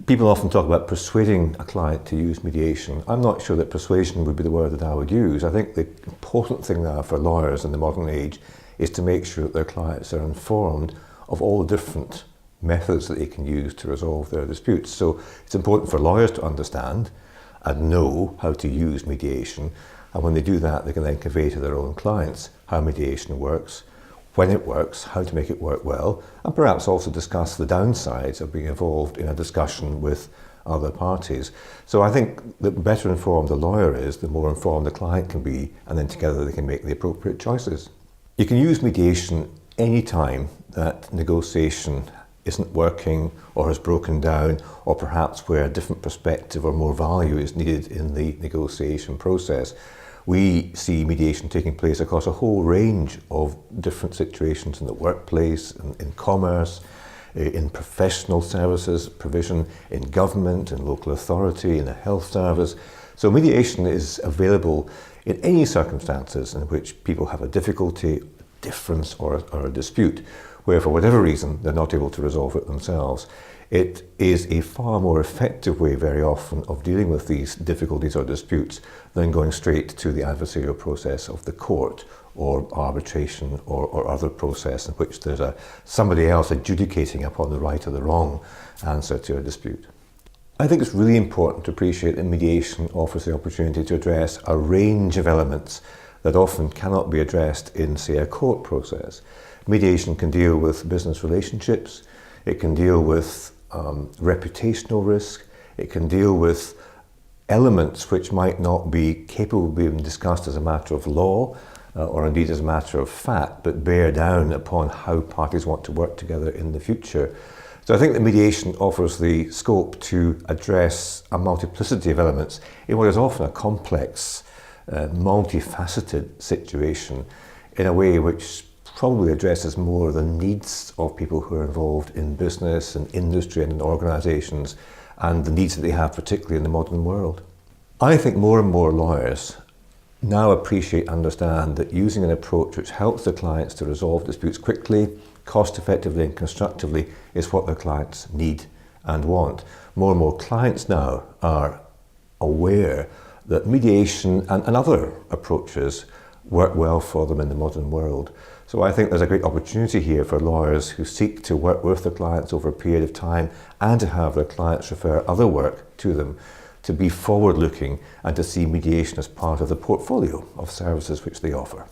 People often talk about persuading a client to use mediation. I'm not sure that persuasion would be the word that I would use. I think the important thing now for lawyers in the modern age is to make sure that their clients are informed of all the different methods that they can use to resolve their disputes. So it's important for lawyers to understand and know how to use mediation. And when they do that, they can then convey to their own clients how mediation works, when it works, how to make it work well, and perhaps also discuss the downsides of being involved in a discussion with other parties. So I think the better informed the lawyer is, the more informed the client can be, and then together they can make the appropriate choices. You can use mediation any time that negotiation isn't working or has broken down, or perhaps where a different perspective or more value is needed in the negotiation process. We see mediation taking place across a whole range of different situations in the workplace, in commerce, in professional services provision, in government, in local authority, in the health service. So mediation is available in any circumstances in which people have a difficulty, difference, or a dispute, where for whatever reason they're not able to resolve it themselves. It is a far more effective way very often of dealing with these difficulties or disputes than going straight to the adversarial process of the court or arbitration or other process in which there's somebody else adjudicating upon the right or the wrong answer to a dispute. I think it's really important to appreciate that mediation offers the opportunity to address a range of elements that often cannot be addressed in, say, a court process. Mediation can deal with business relationships, it can deal with reputational risk, it can deal with elements which might not be capable of being discussed as a matter of law or indeed as a matter of fact, but bear down upon how parties want to work together in the future. So I think that mediation offers the scope to address a multiplicity of elements in what is often a complex, multifaceted situation in a way which probably addresses more the needs of people who are involved in business and industry and in organisations, and the needs that they have, particularly in the modern world. I think more and more lawyers now appreciate and understand that using an approach which helps their clients to resolve disputes quickly, cost effectively and constructively is what their clients need and want. More and more clients now are aware that mediation and other approaches work well for them in the modern world. So I think there's a great opportunity here for lawyers who seek to work with their clients over a period of time and to have their clients refer other work to them, to be forward-looking and to see mediation as part of the portfolio of services which they offer.